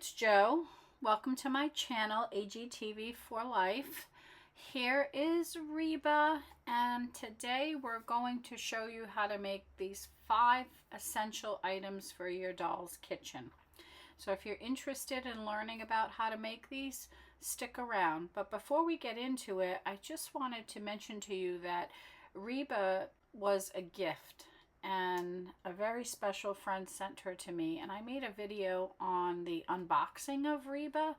it's Jo. Welcome to my channel, AGTV for Life. Here is Reba, and today we're going to show you how to make these 5 essential items for your doll's kitchen. So if you're interested in learning about how to make these, stick around. But before we get into it, I just wanted to mention to you that Reba was a gift, and a very special friend sent her to me, and I made a video on the unboxing of Reba.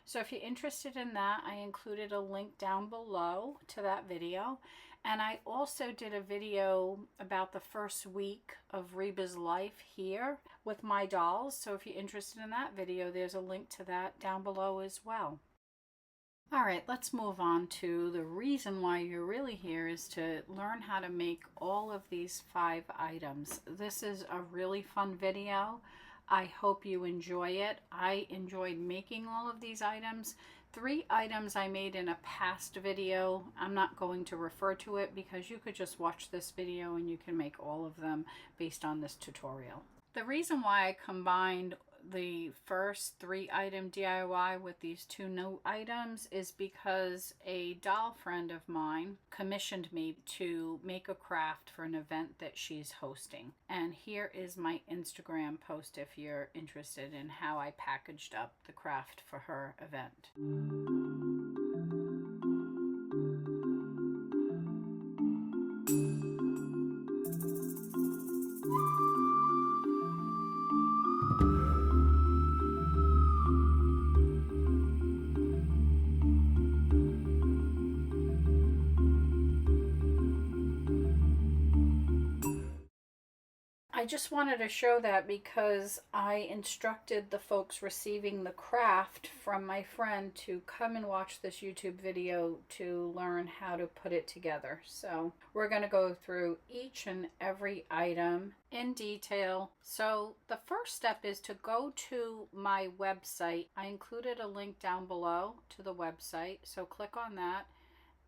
So if you're interested in that, I included a link down below to that video. And I also did a video about the first week of Reba's life here with my dolls. So if you're interested in that video, there's a link to that down below as well. All right, let's move on to the reason why you're really here is to learn how to make all of these 5 items. This is a really fun video. I hope you enjoy it. I enjoyed making all of these items. 3 items I made in a past video. I'm not going to refer to it because you could just watch this video and you can make all of them based on this tutorial. The reason why I combined the first 3 item DIY with these 2 new items is because a doll friend of mine commissioned me to make a craft for an event that she's hosting. And here is my Instagram post if you're interested in how I packaged up the craft for her event. I just wanted to show that because I instructed the folks receiving the craft from my friend to come and watch this YouTube video to learn how to put it together. So we're going to go through each and every item in detail. So the first step is to go to my website. I included a link down below to the website. So click on that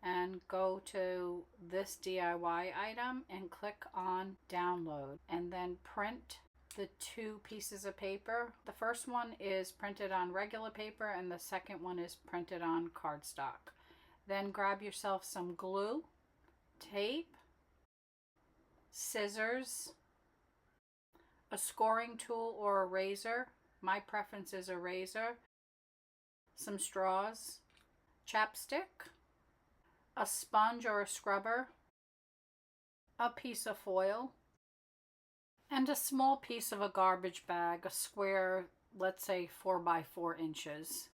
and go to this DIY item and click on download, and then print the 2 pieces of paper. The first one is printed on regular paper and the second one is printed on cardstock. Then grab yourself some glue, tape, scissors, a scoring tool or a razor. My preference is a razor, some straws, chapstick, a sponge or a scrubber, a piece of foil, and a small piece of a garbage bag, a square, let's say 4 by 4 inches.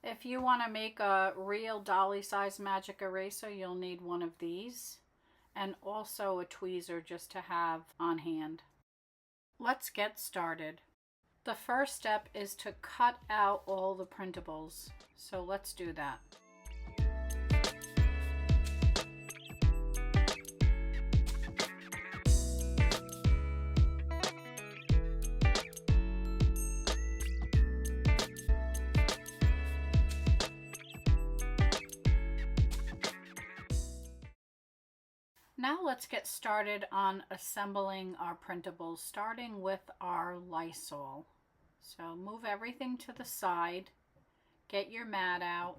If you want to make a real dolly size magic eraser, you'll need one of these, and also a tweezer just to have on hand. Let's get started. The first step is to cut out all the printables, so let's do that. Now let's get started on assembling our printables, starting with our Lysol. So move everything to the side, get your mat out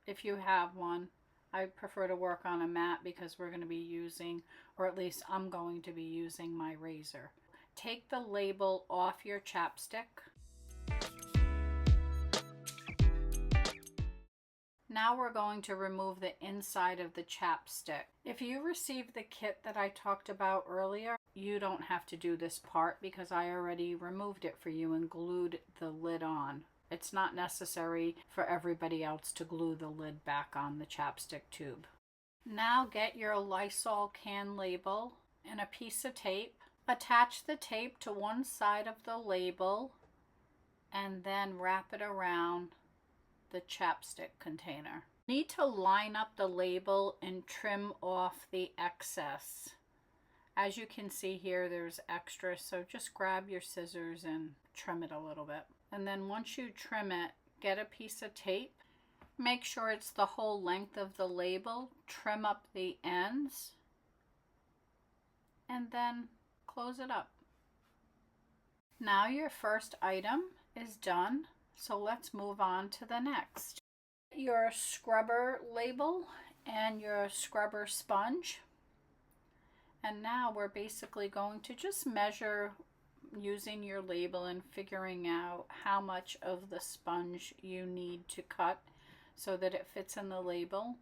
if you have one. I prefer to work on a mat because we're going to be using, or at least I'm going to be using, my razor. Take the label off your chapstick. Now we're going to remove the inside of the chapstick. If you received the kit that I talked about earlier, you don't have to do this part because I already removed it for you and glued the lid on. It's not necessary for everybody else to glue the lid back on the chapstick tube. Now get your Lysol can label and a piece of tape. Attach the tape to one side of the label and then wrap it around the chapstick container. You need to line up the label and trim off the excess. As you can see here, there's extra, so just grab your scissors and trim it a little bit. And then once you trim it, get a piece of tape. Make sure it's the whole length of the label. Trim up the ends and then close it up. Now your first item is done. So let's move on to the next. Your scrubber label and your scrubber sponge. And now we're basically going to just measure using your label and figuring out how much of the sponge you need to cut so that it fits in the label.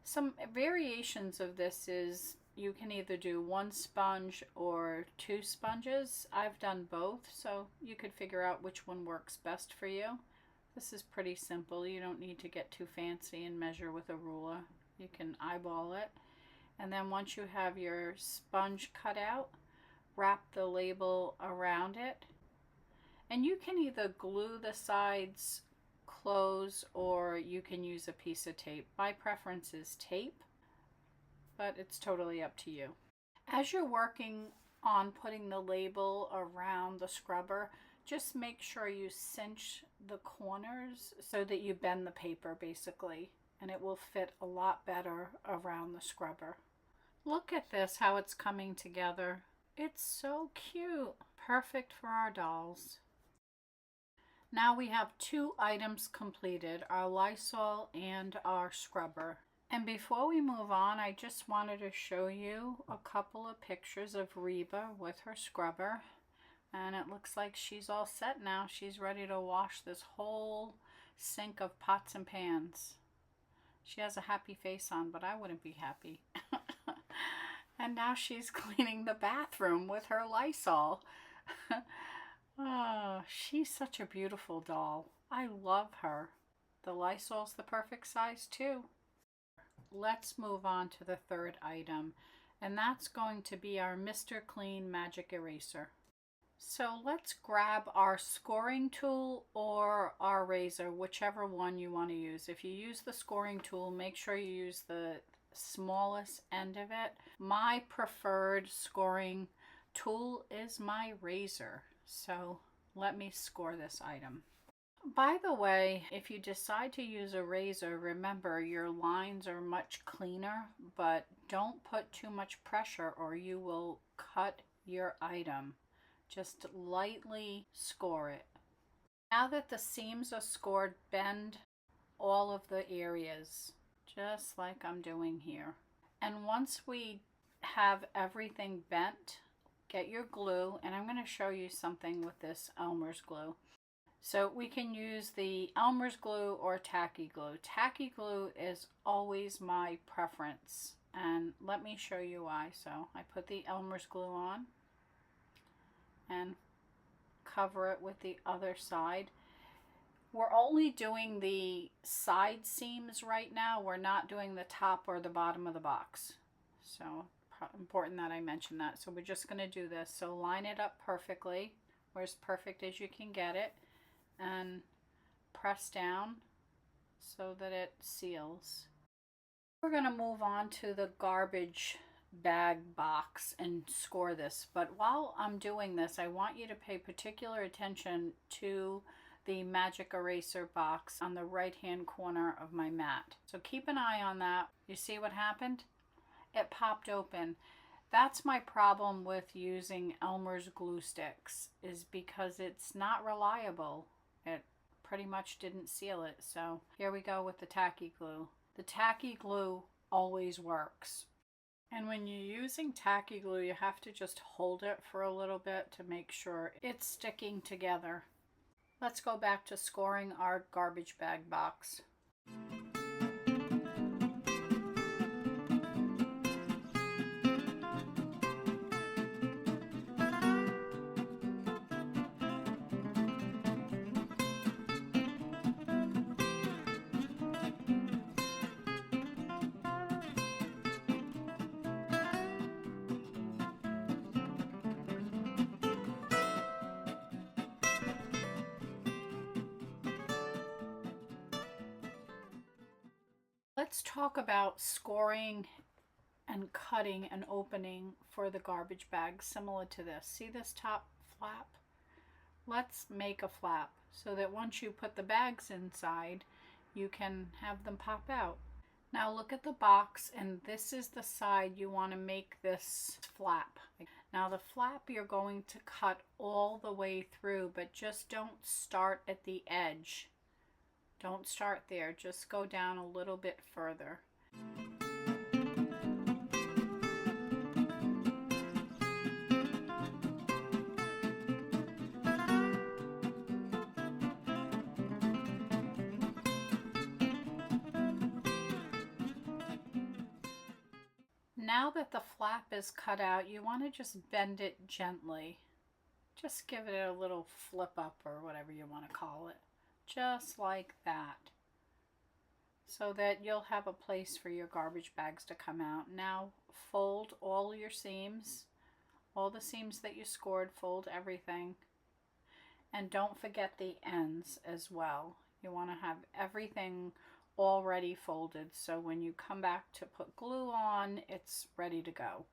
Some variations of this is you can either do one sponge or two sponges. I've done both, so you could figure out which one works best for you. This is pretty simple. You don't need to get too fancy and measure with a ruler. You can eyeball it. And then once you have your sponge cut out, wrap the label around it. And you can either glue the sides close or you can use a piece of tape. My preference is tape, but it's totally up to you. As you're working on putting the label around the scrubber, just make sure you cinch the corners so that you bend the paper basically, and it will fit a lot better around the scrubber. Look at this, how it's coming together. It's so cute. Perfect for our dolls. Now we have two items completed, our Lysol and our scrubber. And before we move on, I just wanted to show you a couple of pictures of Reba with her scrubber. And it looks like she's all set now. She's ready to wash this whole sink of pots and pans. She has a happy face on, but I wouldn't be happy. And now she's cleaning the bathroom with her Lysol. Oh, she's such a beautiful doll. I love her. The Lysol's the perfect size too. Let's move on to the third item, and that's going to be our Mr. Clean Magic Eraser. So let's grab our scoring tool or our razor, whichever one you want to use. If you use the scoring tool, make sure you use the smallest end of it. My preferred scoring tool is my razor. So let me score this item. By the way, if you decide to use a razor, remember your lines are much cleaner, but don't put too much pressure or you will cut your item. Just lightly score it. Now that the seams are scored, bend all of the areas, just like I'm doing here. And once we have everything bent, get your glue, and I'm going to show you something with this Elmer's glue. So we can use the Elmer's glue or tacky glue. Tacky glue is always my preference, and let me show you why. So I put the Elmer's glue on and cover it with the other side. We're only doing the side seams right now. We're not doing the top or the bottom of the box. So important that I mention that. So we're just going to do this. So line it up perfectly, or as perfect as you can get it, and press down so that it seals. We're going to move on to the garbage bag box and score this, but while I'm doing this, I want you to pay particular attention to the magic eraser box on the right hand corner of my mat. So keep an eye on that. You see what happened? It popped open. That's my problem with using Elmer's glue sticks, is because it's not reliable. It pretty much didn't seal it. So here we go with the tacky glue. The tacky glue always works. And when you're using tacky glue, you have to just hold it for a little bit to make sure it's sticking together. Let's go back to scoring our garbage bag box. Let's talk about scoring and cutting an opening for the garbage bag similar to this. See this top flap? Let's make a flap so that once you put the bags inside, you can have them pop out. Now look at the box, and this is the side you want to make this flap. Now the flap you're going to cut all the way through, but just don't start at the edge. Don't start there, just go down a little bit further. Now that the flap is cut out, you want to just bend it gently. Just give it a little flip up or whatever you want to call it. Just like that. So that you'll have a place for your garbage bags to come out. Now fold all your seams. All the seams that you scored, fold everything. And don't forget the ends as well. You want to have everything already folded, so when you come back to put glue on, it's ready to go.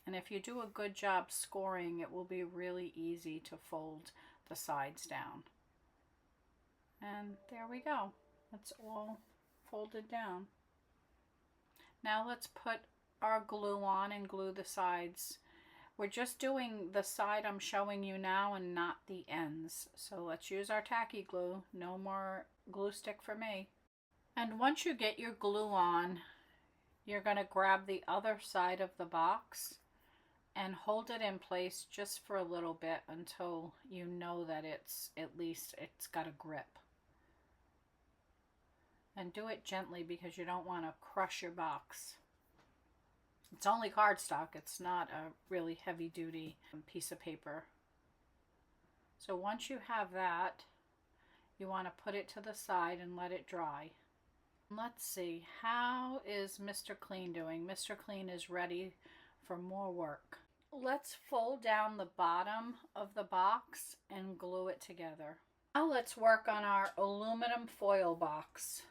And if you do a good job scoring, it will be really easy to fold the sides down. And there we go. It's all folded down. Now let's put our glue on and glue the sides. We're just doing the side I'm showing you now and not the ends. So let's use our tacky glue. No more glue stick for me. And once you get your glue on, you're going to grab the other side of the box and hold it in place just for a little bit until you know that it's got a grip. And do it gently because you don't want to crush your box. It's only cardstock, it's not a really heavy duty piece of paper. So once you have that, you want to put it to the side and let it dry. Let's see, how is Mr. Clean doing? Mr. Clean is ready for more work. Let's fold down the bottom of the box and glue it together. Now let's work on our aluminum foil box.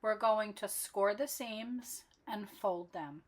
We're going to score the seams and fold them.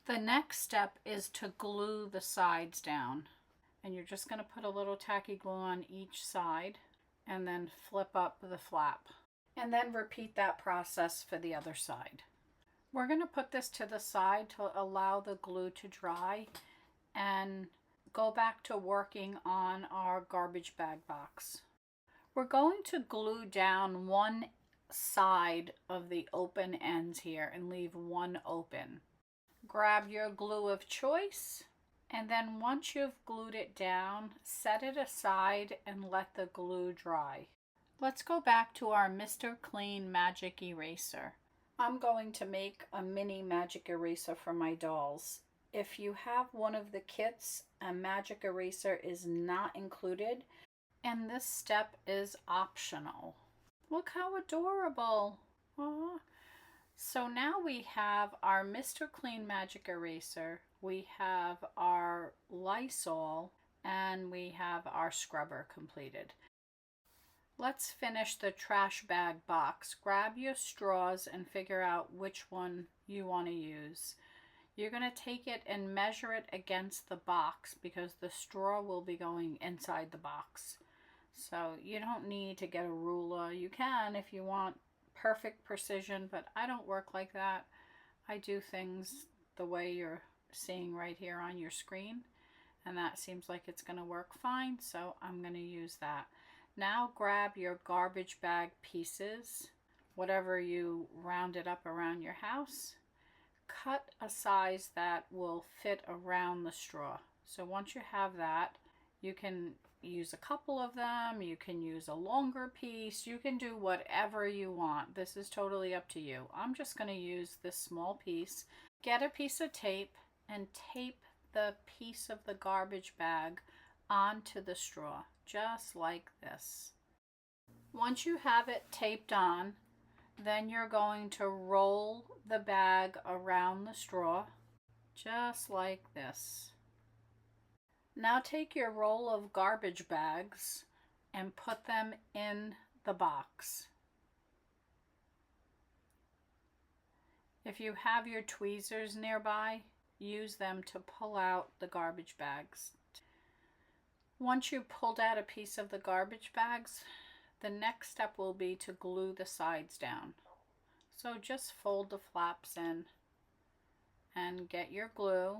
The next step is to glue the sides down. And you're just going to put a little tacky glue on each side and then flip up the flap. And then repeat that process for the other side. We're going to put this to the side to allow the glue to dry and go back to working on our garbage bag box. We're going to glue down one side of the open ends here and leave one open. Grab your glue of choice, and then once you've glued it down, set it aside and let the glue dry. Let's go back to our Mr. Clean magic eraser. I'm going to make a mini magic eraser for my dolls. If you have one of the kits, a magic eraser is not included, and this step is optional. Look how adorable! Aww. So now we have our Mr. Clean Magic Eraser, we have our Lysol, and we have our scrubber completed. Let's finish the trash bag box. Grab your straws and figure out which one you want to use. You're going to take it and measure it against the box because the straw will be going inside the box. So you don't need to get a ruler. You can if you want perfect precision, but I don't work like that. I do things the way you're seeing right here on your screen, and that seems like it's going to work fine, so I'm going to use that. Now grab your garbage bag pieces, whatever you rounded up around your house, cut a size that will fit around the straw. So once you have that, you can use a couple of them. You can use a longer piece. You can do whatever you want. This is totally up to you. I'm just going to use this small piece. Get a piece of tape and tape the piece of the garbage bag onto the straw, just like this. Once you have it taped on, then you're going to roll the bag around the straw, just like this. Now take your roll of garbage bags and put them in the box. If you have your tweezers nearby, use them to pull out the garbage bags. Once you pulled out a piece of the garbage bags, the next step will be to glue the sides down. So just fold the flaps in and get your glue.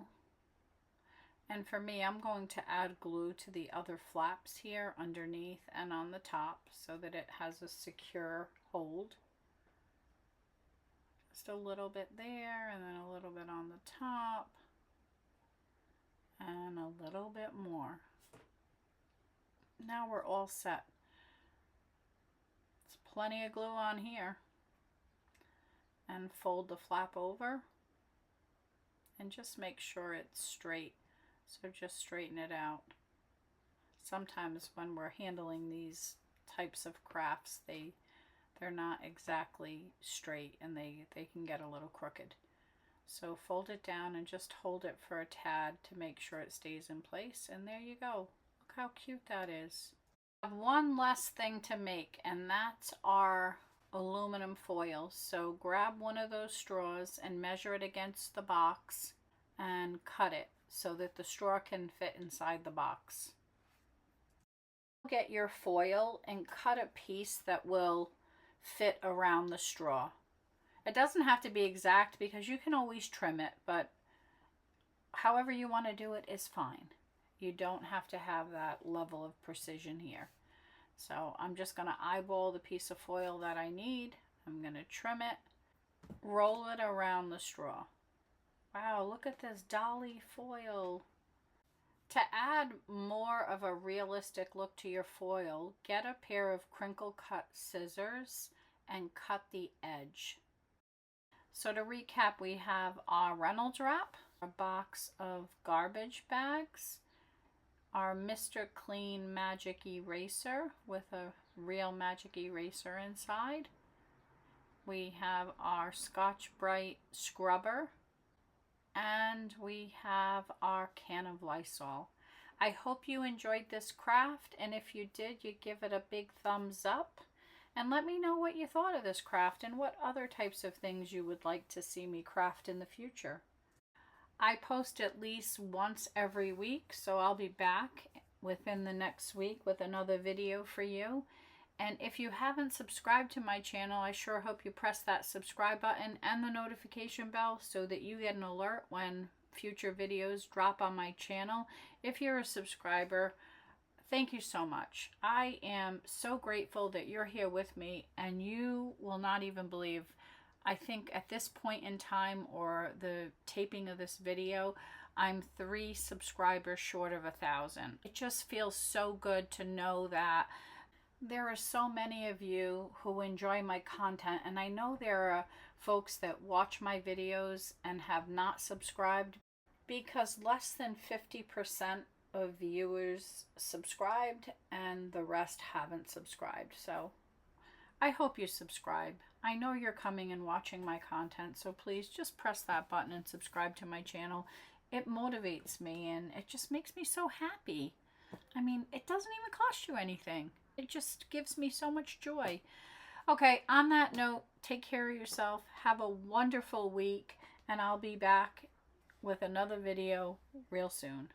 And for me, I'm going to add glue to the other flaps here underneath and on the top so that it has a secure hold. Just a little bit there, and then a little bit on the top, and a little bit more. Now we're all set. There's plenty of glue on here. And fold the flap over and just make sure it's straight. So just straighten it out. Sometimes when we're handling these types of crafts, they're not exactly straight and they can get a little crooked. So fold it down and just hold it for a tad to make sure it stays in place, and there you go. Look how cute that is. I have one last thing to make, and that's our aluminum foil. So grab one of those straws and measure it against the box and cut it so that the straw can fit inside the box. Get your foil and cut a piece that will fit around the straw. It doesn't have to be exact because you can always trim it, but however you want to do it is fine. You don't have to have that level of precision here. So I'm just going to eyeball the piece of foil that I need. I'm going to trim it, roll it around the straw. Wow, look at this dolly foil. To add more of a realistic look to your foil, get a pair of crinkle cut scissors and cut the edge. So to recap, we have our Reynolds wrap, a box of garbage bags, our Mr. Clean Magic Eraser with a real magic eraser inside. We have our Scotch-Brite scrubber, and we have our can of Lysol. I hope you enjoyed this craft, and if you did, you give it a big thumbs up. And let me know what you thought of this craft and what other types of things you would like to see me craft in the future. I post at least once every week, so I'll be back within the next week with another video for you. And if you haven't subscribed to my channel, I sure hope you press that subscribe button and the notification bell so that you get an alert when future videos drop on my channel. If you're a subscriber, thank you so much. I am so grateful that you're here with me, and you will not even believe, I think at this point in time, or the taping of this video, I'm 3 subscribers short of 1,000. It just feels so good to know that there are so many of you who enjoy my content, and I know there are folks that watch my videos and have not subscribed because less than 50% of viewers subscribed and the rest haven't subscribed. So I hope you subscribe. I know you're coming and watching my content, so please just press that button and subscribe to my channel. It motivates me and it just makes me so happy. I mean, it doesn't even cost you anything. It just gives me so much joy. Okay, on that note, take care of yourself. Have a wonderful week, and I'll be back with another video real soon.